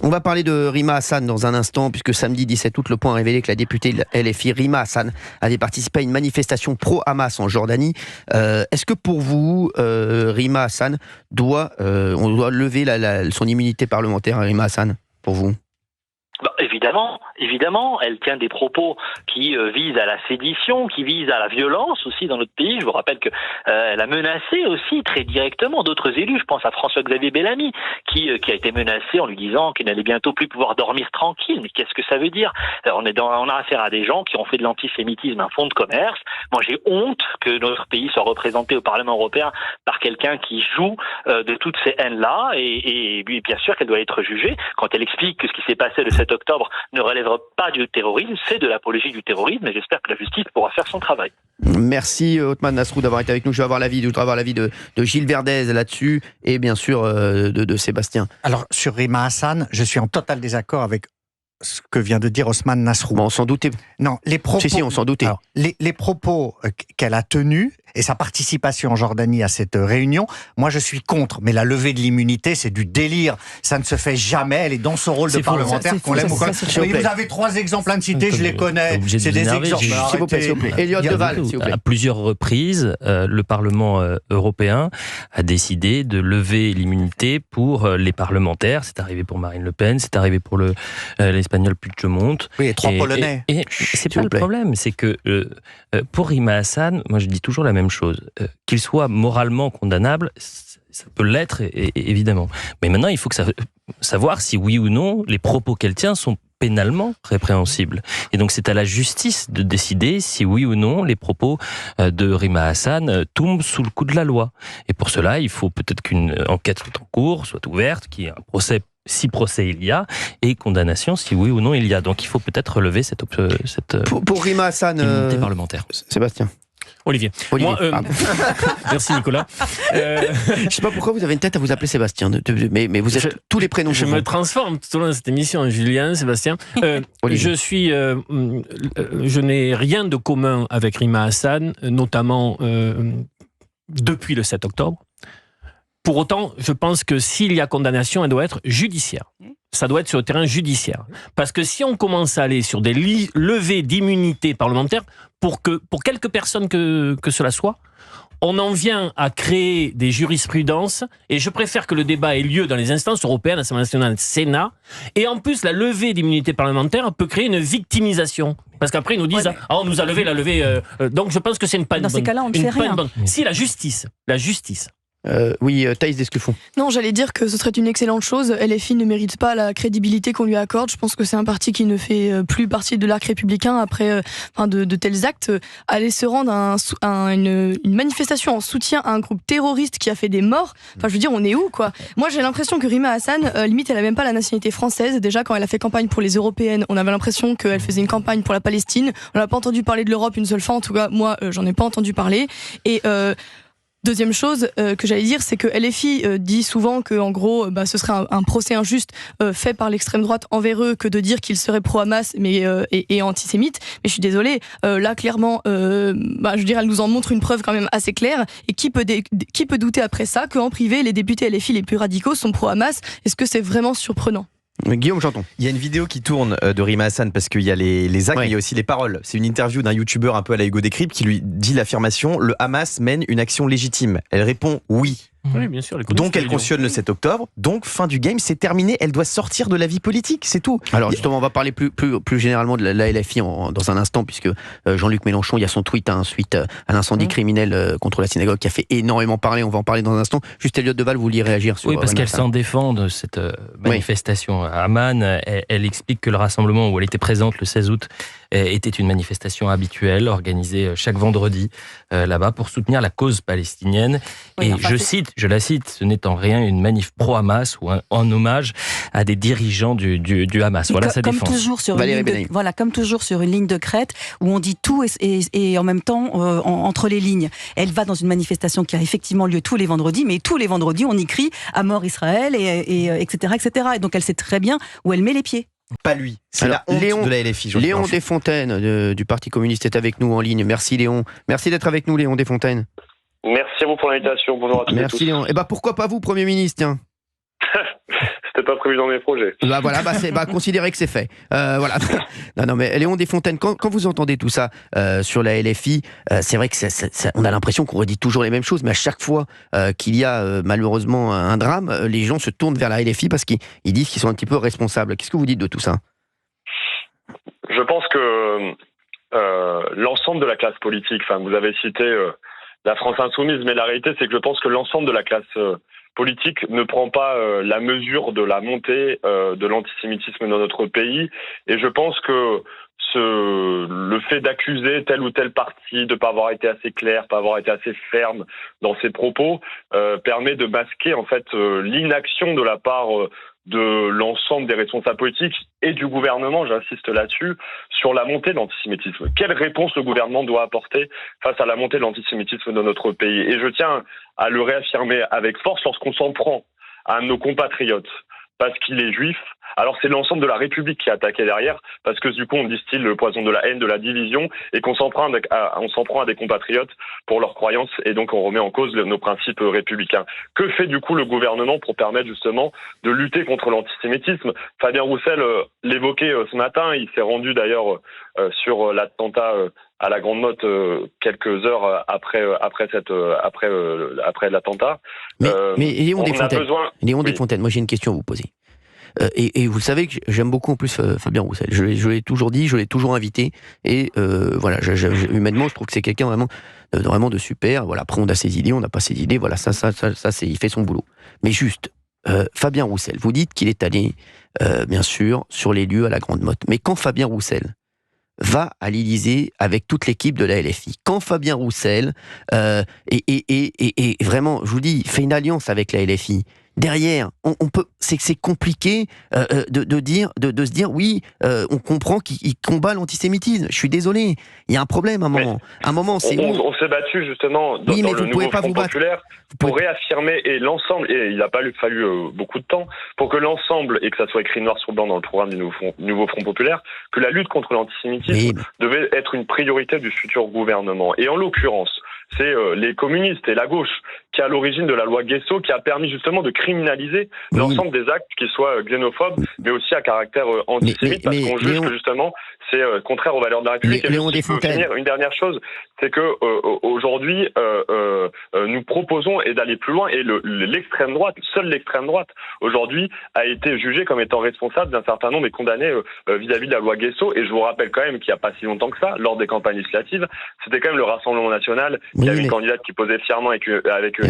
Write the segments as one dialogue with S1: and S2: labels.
S1: On va parler de Rima Hassan dans un instant, puisque samedi 17 août, Le Point a révélé que la députée LFI Rima Hassan avait participé à une manifestation pro-Hamas en Jordanie. Est-ce que pour vous, Rima Hassan, on doit lever son immunité parlementaire à Rima Hassan, pour vous ?
S2: Évidemment, elle tient des propos qui visent à la sédition, qui visent à la violence aussi dans notre pays. Je vous rappelle que elle a menacé aussi très directement d'autres élus. Je pense à François-Xavier Bellamy qui a été menacé en lui disant qu'il n'allait bientôt plus pouvoir dormir tranquille. Mais qu'est-ce que ça veut dire ? On a affaire à des gens qui ont fait de l'antisémitisme un fonds de commerce. Moi, j'ai honte que notre pays soit représenté au Parlement européen par quelqu'un qui joue de toutes ces haines-là. Et bien sûr qu'elle doit être jugée quand elle explique que ce qui s'est passé le 7 octobre ne relève pas du terrorisme, c'est de l'apologie du terrorisme, et j'espère que la justice pourra faire son travail.
S1: Merci Othman Nasrou d'avoir été avec nous. Je voudrais avoir l'avis de Gilles Verdez là-dessus, et bien sûr de Sébastien.
S3: Alors, sur Rima Hassan, je suis en total désaccord avec ce que vient de dire Othman Nasrou.
S1: Bon, on s'en doutait.
S3: Non, les propos...
S1: Si, on s'en doutait.
S3: Alors, les propos qu'elle a tenus, et sa participation en Jordanie à cette réunion, moi je suis contre, mais la levée de l'immunité, c'est du délire. Ça ne se fait jamais, elle est dans son rôle de parlementaire, qu'on l'aime ou qu'on l'aime. Vous avez 3 exemples à me citer, je les connais, c'est des exemples.
S1: S'il vous plaît. Elliot Deval, s'il vous plaît.
S4: À plusieurs reprises, le Parlement européen a décidé de lever l'immunité pour les parlementaires. C'est arrivé pour Marine Le Pen, c'est arrivé pour l'Espagnol Puigdemont.
S3: Oui, et 3 Polonais.
S4: Et c'est pas le problème, c'est que pour Rima Hassan, moi je dis toujours la même chose. Qu'il soit moralement condamnable, ça peut l'être, évidemment. Mais maintenant, il faut savoir si oui ou non les propos qu'elle tient sont pénalement répréhensibles. Et donc c'est à la justice de décider si oui ou non les propos de Rima Hassan tombent sous le coup de la loi. Et pour cela, il faut peut-être qu'une enquête soit en cours, soit ouverte, qu'il y ait un procès si procès il y a, et condamnation si oui ou non il y a. Donc il faut peut-être relever cette
S1: pour Rima Hassan,
S4: immunité parlementaire.
S1: Sébastien.
S5: Olivier. Moi, merci Nicolas.
S1: Je sais pas pourquoi vous avez une tête à vous appeler Sébastien, mais vous êtes tous les prénoms.
S5: Je me transforme tout au long de cette émission, Julien, Sébastien. Je n'ai rien de commun avec Rima Hassan, notamment depuis le 7 octobre. Pour autant, je pense que s'il y a condamnation, elle doit être judiciaire. Ça doit être sur le terrain judiciaire. Parce que si on commence à aller sur des levées d'immunité parlementaire, pour quelques personnes que cela soit, on en vient à créer des jurisprudences, et je préfère que le débat ait lieu dans les instances européennes, Assemblée nationale, Sénat, et en plus la levée d'immunité parlementaire peut créer une victimisation. Parce qu'après ils nous disent on nous a levé la levée. Donc je pense que c'est une panne.
S6: Dans ces cas-là, on ne fait rien.
S5: Si la justice.
S1: Oui, Thaïs Desclefon.
S7: Non, j'allais dire que ce serait une excellente chose. LFI ne mérite pas la crédibilité qu'on lui accorde. Je pense que c'est un parti qui ne fait plus partie de l'arc républicain après de tels actes. Aller se rendre à une manifestation en soutien à un groupe terroriste qui a fait des morts, enfin je veux dire, on est où quoi ? Moi j'ai l'impression que Rima Hassan, limite elle a même pas la nationalité française. Déjà quand elle a fait campagne pour les européennes, on avait l'impression qu'elle faisait une campagne pour la Palestine. On n'a pas entendu parler de l'Europe une seule fois, en tout cas moi j'en ai pas entendu parler. Et deuxième chose que j'allais dire, c'est que LFI dit souvent que en gros, ce serait un procès injuste fait par l'extrême droite envers eux que de dire qu'ils seraient pro-Hamas et antisémites. Mais je suis désolée, là clairement, je veux dire, elle nous en montre une preuve quand même assez claire. Et qui peut douter après ça qu'en privé, les députés LFI les plus radicaux sont pro-Hamas ? Est-ce que c'est vraiment surprenant ?
S1: Guillaume Janton.
S8: Il y a une vidéo qui tourne de Rima Hassan parce qu'il y a les actes, mais il y a aussi les paroles. C'est une interview d'un youtubeur un peu à la Hugo Décrypte qui lui dit l'affirmation: le Hamas mène une action légitime. Elle répond oui.
S5: Oui, bien sûr.
S8: Donc elle cautionne le 7 octobre, donc fin du game, c'est terminé, elle doit sortir de la vie politique, c'est tout.
S1: Alors justement, on va parler plus généralement de la LFI dans un instant, puisque Jean-Luc Mélenchon, il y a son tweet suite à l'incendie criminel contre la synagogue qui a fait énormément parler, on va en parler dans un instant. Juste Elliot Deval, vous vouliez réagir sur...
S4: Oui, parce qu'elle s'en défend de cette manifestation à Amman. Elle explique que le rassemblement où elle était présente le 16 août était une manifestation habituelle, organisée chaque vendredi là-bas pour soutenir la cause palestinienne. Oui, je la cite, ce n'est en rien une manif pro-Hamas ou un hommage à des dirigeants du Hamas. Voilà sa défense.
S6: Comme toujours sur une ligne de crête où on dit tout et en même temps entre les lignes. Elle va dans une manifestation qui a effectivement lieu tous les vendredis, mais tous les vendredis on y crie à mort Israël etc., etc. Et donc elle sait très bien où elle met les pieds.
S8: Pas lui, c'est la honte de la LFI.
S1: Léon Desfontaines du Parti communiste est avec nous en ligne. Merci Léon. Merci d'être avec nous Léon Desfontaines.
S9: Merci à vous pour l'invitation. Bonjour à tous.
S1: Merci Léon. Et pourquoi pas vous, Premier ministre, tiens.
S9: c'était pas prévu dans mes projets.
S1: Voilà, considérez que c'est fait. Voilà. Non, mais Léon Desfontaines, quand vous entendez tout ça sur la LFI, c'est vrai que on a l'impression qu'on redit toujours les mêmes choses, mais à chaque fois qu'il y a malheureusement un drame, les gens se tournent vers la LFI parce qu'ils disent qu'ils sont un petit peu responsables. Qu'est-ce que vous dites de tout ça ?
S9: Je pense que l'ensemble de la classe politique, vous avez cité la France insoumise, mais la réalité c'est que je pense que l'ensemble de la classe politique ne prend pas la mesure de la montée de l'antisémitisme dans notre pays, et je pense que le fait d'accuser tel ou tel parti de ne pas avoir été assez clair, pas avoir été assez ferme dans ses propos, permet de masquer en fait l'inaction de la part de l'ensemble des responsables politiques et du gouvernement, j'insiste là-dessus, sur la montée de l'antisémitisme. Quelle réponse le gouvernement doit apporter face à la montée de l'antisémitisme dans notre pays ? Et je tiens à le réaffirmer avec force lorsqu'on s'en prend à nos compatriotes parce qu'il est juif. Alors c'est l'ensemble de la République qui est attaqué derrière, parce que du coup on distille le poison de la haine, de la division, et qu'on s'en prend à des compatriotes pour leurs croyances, et donc on remet en cause nos principes républicains. Que fait du coup le gouvernement pour permettre justement de lutter contre l'antisémitisme ? Fabien Roussel l'évoquait ce matin, il s'est rendu d'ailleurs sur l'attentat à la Grande Motte quelques heures après l'attentat.
S1: Mais Léon Desfontaines, moi j'ai une question à vous poser. Et vous savez que j'aime beaucoup en plus Fabien Roussel. Je l'ai toujours dit, je l'ai toujours invité. Et voilà, humainement, je trouve que c'est quelqu'un vraiment de super. Voilà, après on a ses idées, on n'a pas ses idées. Voilà, ça il fait son boulot. Mais juste, Fabien Roussel, vous dites qu'il est allé, bien sûr, sur les lieux à la Grande Motte. Mais quand Fabien Roussel va à l'Élysée avec toute l'équipe de la LFI, quand Fabien Roussel et vraiment, je vous dis, fait une alliance avec la LFI. Derrière, on peut, c'est compliqué de se dire oui, on comprend qu'il combat l'antisémitisme. Je suis désolé, il y a un problème à un moment. On
S9: s'est battu justement dans le nouveau Front populaire pour réaffirmer et l'ensemble, et il n'a pas fallu beaucoup de temps pour que l'ensemble, et que ça soit écrit noir sur blanc dans le programme du nouveau Front populaire, que la lutte contre l'antisémitisme devait être une priorité du futur gouvernement. Et en l'occurrence, c'est les communistes et la gauche qui est à l'origine de la loi Guesso, qui a permis justement de criminaliser l'ensemble des actes qui soient xénophobes, mais aussi à caractère antisémite, parce qu'on juge que justement c'est contraire aux valeurs de la République. Une dernière chose, c'est que aujourd'hui nous proposons d'aller plus loin, et l'extrême droite, seule l'extrême droite aujourd'hui a été jugée comme étant responsable d'un certain nombre et condamnée vis-à-vis de la loi Guesso. Et je vous rappelle quand même qu'il n'y a pas si longtemps que ça, lors des campagnes législatives, c'était quand même le Rassemblement national qui a une candidate qui posait fièrement avec une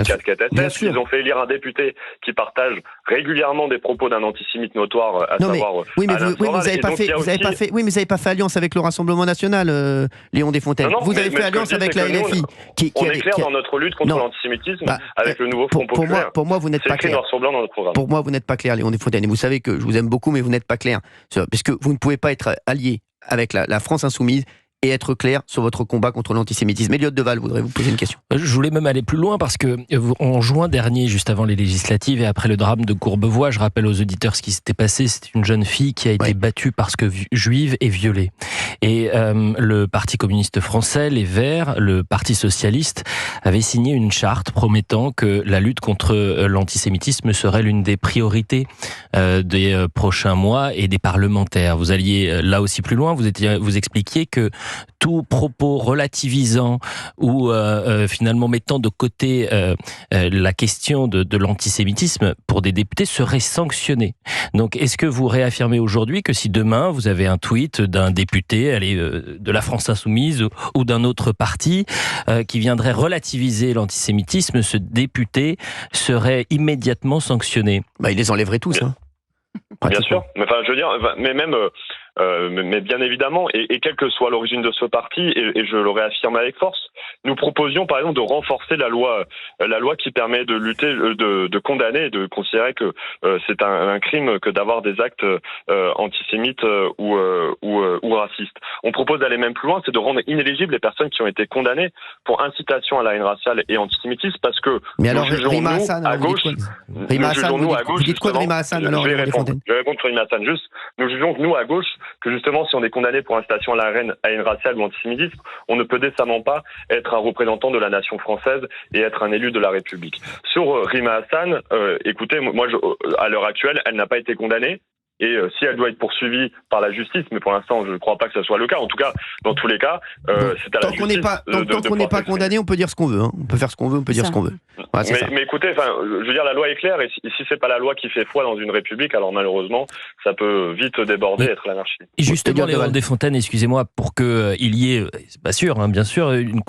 S9: casquette SS. Ils ont fait élire un député qui partage régulièrement des propos d'un antisémite notoire, savoir.
S1: Oui, mais vous n'avez pas fait alliance avec le Rassemblement national, Léon Desfontaines. Vous avez fait alliance avec la LFI.
S9: On est clair dans notre lutte contre l'antisémitisme avec le nouveau Front populaire.
S1: Pour moi, vous n'êtes pas clair.
S9: C'est noir sur blanc dans notre programme.
S1: Pour moi, vous n'êtes pas clair, Léon Desfontaines. Et vous savez que je vous aime beaucoup, mais vous n'êtes pas clair. Puisque vous ne pouvez pas être allié avec la France insoumise et être clair sur votre combat contre l'antisémitisme. Elliott Deval voudrait vous poser une question.
S4: Je voulais même aller plus loin parce que en juin dernier, juste avant les législatives et après le drame de Courbevoie, je rappelle aux auditeurs ce qui s'était passé. C'est une jeune fille qui a été battue parce que juive et violée. Et le Parti communiste français, les Verts, le Parti socialiste avaient signé une charte promettant que la lutte contre l'antisémitisme serait l'une des priorités des prochains mois et des parlementaires. Vous alliez là aussi plus loin. Vous expliquiez que tout propos relativisant ou finalement mettant de côté la question de l'antisémitisme pour des députés serait sanctionné. Donc est-ce que vous réaffirmez aujourd'hui que si demain vous avez un tweet d'un député de la France insoumise ou d'un autre parti qui viendrait relativiser l'antisémitisme, ce député serait immédiatement sanctionné?
S1: Ils les enlèveraient tous.
S9: Bien sûr, mais bien évidemment, et quelle que soit l'origine de ce parti, et je le réaffirme avec force, nous proposions par exemple de renforcer la loi qui permet de lutter, de condamner, de considérer que c'est un crime que d'avoir des actes antisémites ou racistes. On propose d'aller même plus loin, c'est de rendre inéligibles les personnes qui ont été condamnées pour incitation à la haine raciale et antisémitisme, parce que nous jugeons à gauche.
S1: Vous dites quoi de Rima Hassan alors?
S9: Je vais répondre sur Rima Hassan juste. Nous jugeons que nous, à gauche, que justement, si on est condamné pour incitation à la haine raciale ou antisémitisme, on ne peut décemment pas être un représentant de la nation française et être un élu de la République. Sur Rima Hassan, écoutez, moi, à l'heure actuelle, elle n'a pas été condamnée. Et si elle doit être poursuivie par la justice, mais pour l'instant, je ne crois pas que ce soit le cas. En tout cas, dans tous les cas, c'est à la justice.
S1: Tant qu'on n'est pas condamné, on peut dire ce qu'on veut. Hein. On peut faire ce qu'on veut, on peut dire ce qu'on veut. Voilà,
S9: mais écoutez, je veux dire, la loi est claire. Et si c'est pas la loi qui fait foi dans une république, alors malheureusement, ça peut vite déborder, être l'anarchie.
S4: Et justement, Léon Desfontaines, excusez-moi, pour qu'il y ait, c'est pas sûr, hein, bien sûr, une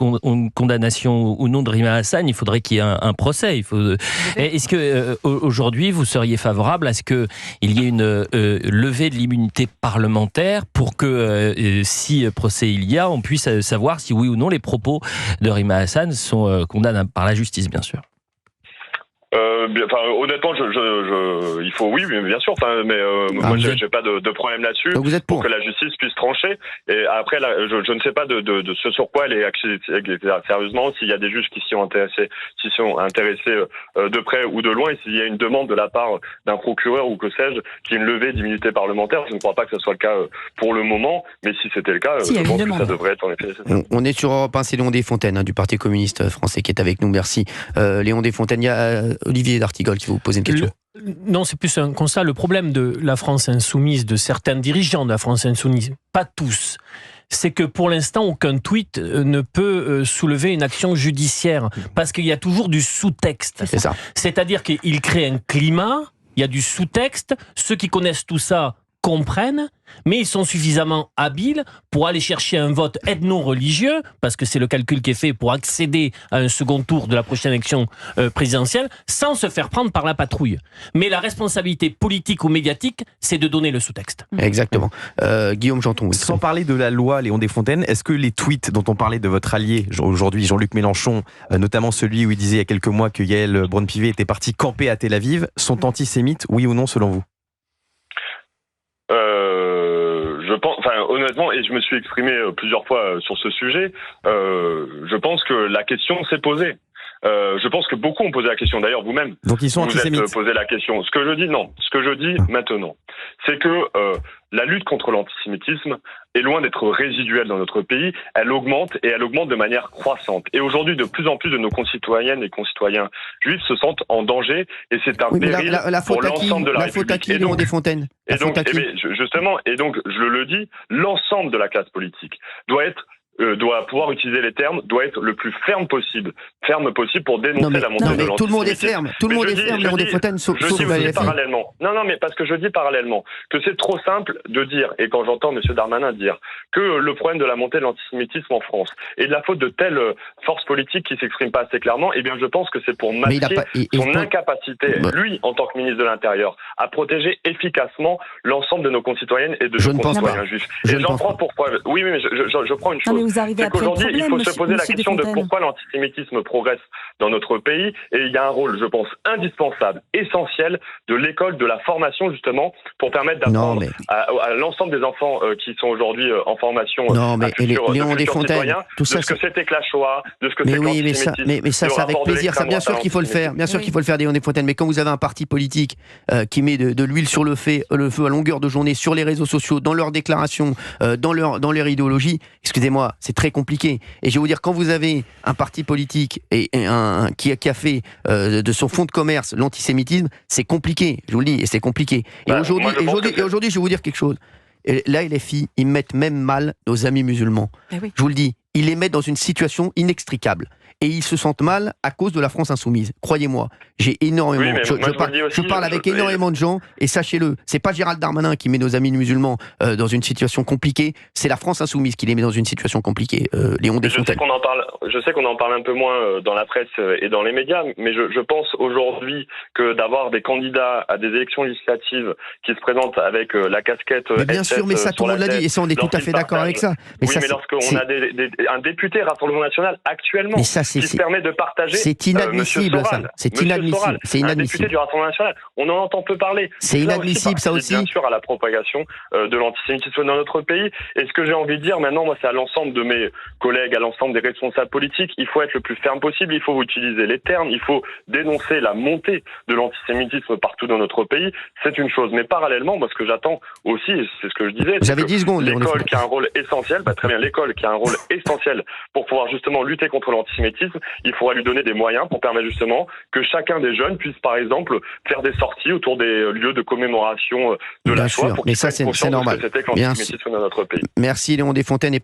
S4: condamnation ou non de Rima Hassan, il faudrait qu'il y ait un procès. Est-ce que aujourd'hui, vous seriez favorable à ce qu'il y ait une levée de l'immunité parlementaire pour que, si procès il y a, on puisse savoir si oui ou non les propos de Rima Hassan sont condamnables par la justice, bien sûr.
S9: Honnêtement, il faut, oui, bien sûr. Moi, j'ai pas de problème là-dessus.
S1: Donc vous êtes pour
S9: que la justice puisse trancher. Et après, je ne sais pas de ce sur quoi elle est axée sérieusement. S'il y a des juges qui s'y sont intéressés, de près ou de loin, et s'il y a une demande de la part d'un procureur ou que sais-je, qui est une levée d'immunité parlementaire, je ne crois pas que ce soit le cas pour le moment. Mais si c'était le cas, je pense que ça devrait être en effet nécessaire.
S1: On est sur Europe 1, c'est Léon Desfontaines, du Parti communiste français, qui est avec nous. Merci. Léon Desfontaines, il y a Olivier d'Artigol qui va vous poser une question.
S5: Non, c'est plus un constat. Le problème de la France insoumise, de certains dirigeants de la France insoumise, pas tous, c'est que pour l'instant, aucun tweet ne peut soulever une action judiciaire, parce qu'il y a toujours du sous-texte.
S1: C'est ça.
S5: C'est-à-dire qu'il crée un climat, il y a du sous-texte, ceux qui connaissent tout ça comprennent, mais ils sont suffisamment habiles pour aller chercher un vote ethno-religieux, parce que c'est le calcul qui est fait pour accéder à un second tour de la prochaine élection présidentielle, sans se faire prendre par la patrouille. Mais la responsabilité politique ou médiatique, c'est de donner le sous-texte.
S1: Exactement. Guillaume Janton.
S8: Sans parler de la loi Léon Desfontaines, est-ce que les tweets dont on parlait de votre allié aujourd'hui, Jean-Luc Mélenchon, notamment celui où il disait il y a quelques mois que Yael Braun-Pivet était parti camper à Tel Aviv, sont antisémites, oui ou non, selon vous ?
S9: Je pense, honnêtement, et je me suis exprimé plusieurs fois sur ce sujet, je pense que la question s'est posée. Je pense que beaucoup ont posé la question. D'ailleurs, vous-même,
S8: donc ils sont antisémites.
S9: Vous êtes posé la question. Ce que je dis maintenant, c'est que la lutte contre l'antisémitisme est loin d'être résiduelle dans notre pays. Elle augmente et elle augmente de manière croissante. Et aujourd'hui, de plus en plus de nos concitoyennes et concitoyens juifs se sentent en danger, et c'est un péril pour l'ensemble de la République.
S1: La faute à qui, Léon Desfontaines ?
S9: Justement, je le dis, l'ensemble de la classe politique doit pouvoir utiliser les termes, doit être le plus ferme possible pour dénoncer la montée de l'antisémitisme.
S1: Tout le monde est ferme, Léon Desfontaines, sauf
S9: parallèlement. Non, mais parce que je dis parallèlement que c'est trop simple de dire, et quand j'entends M. Darmanin dire que le problème de la montée de l'antisémitisme en France est de la faute de telles forces politiques qui s'expriment pas assez clairement, eh bien je pense que c'est pour masquer son incapacité, lui, en tant que ministre de l'Intérieur, à protéger efficacement l'ensemble de nos concitoyennes et de nos concitoyens juifs. Et j'en prends pourquoi. Oui, mais je prends une chose. C'est qu'aujourd'hui, il faut se poser la question de pourquoi l'antisémitisme progresse dans notre pays, et il y a un rôle, je pense, indispensable, essentiel de l'école, de la formation, justement, pour permettre d'apprendre à l'ensemble des enfants qui sont aujourd'hui en formation
S1: Léon Desfontaines,
S9: de ce que c'était que la Shoah, de ce que c'est que l'antisémitisme.
S1: Mais ça, c'est avec plaisir. Ça, bien sûr qu'il faut le faire. Bien sûr qu'il faut le faire, Léon Desfontaines. Mais quand vous avez un parti politique qui met de l'huile sur le feu à longueur de journée, sur les réseaux sociaux, dans leurs déclarations, dans leur idéologie, excusez-moi, c'est très compliqué. Et je vais vous dire, quand vous avez un parti politique qui a fait de son fonds de commerce l'antisémitisme, c'est compliqué. Je vous le dis, et c'est compliqué. Et aujourd'hui, je vais vous dire quelque chose. Et là, les filles, ils mettent même mal nos amis musulmans. Je vous le dis, ils les mettent dans une situation inextricable. Et ils se sentent mal à cause de la France insoumise. Croyez-moi, j'ai énormément. Je parle avec énormément de gens, et sachez-le, c'est pas Gérald Darmanin qui met nos amis musulmans dans une situation compliquée, c'est la France insoumise qui les met dans une situation compliquée. Léon Desfontaines.
S9: Je sais qu'on en parle un peu moins dans la presse et dans les médias, mais je pense aujourd'hui que d'avoir des candidats à des élections législatives qui se présentent avec la casquette.
S1: Mais bien sûr, mais ça tout le monde l'a dit, et ça on est tout à fait d'accord avec ça.
S9: Mais lorsqu'on a un député Rassemblement National actuellement.
S1: Mais ça c'est
S9: qui se permet de partager.
S1: C'est inadmissible, ça. C'est inadmissible. C'est
S9: un
S1: inadmissible.
S9: député du Rassemblement national. On en entend peu parler.
S1: C'est inadmissible, ça aussi.
S9: Bien sûr, à la propagation de l'antisémitisme dans notre pays. Et ce que j'ai envie de dire maintenant, moi, c'est à l'ensemble de mes collègues, à l'ensemble des responsables politiques. Il faut être le plus ferme possible. Il faut utiliser les termes. Il faut dénoncer la montée de l'antisémitisme partout dans notre pays. C'est une chose. Mais parallèlement, moi, ce que j'attends aussi, et c'est ce que je disais.
S1: Vous avez 10 secondes.
S9: L'école qui a un rôle essentiel. Très bien. L'école qui a un rôle essentiel pour pouvoir justement lutter contre l'antisémitisme. Il faudra lui donner des moyens pour permettre justement que chacun des jeunes puisse, par exemple, faire des sorties autour des lieux de commémoration de la Shoah.
S1: Mais ça, c'est normal.
S9: Que c'était que l'antisémitisme dans notre pays.
S1: Merci Léon Desfontaines. Et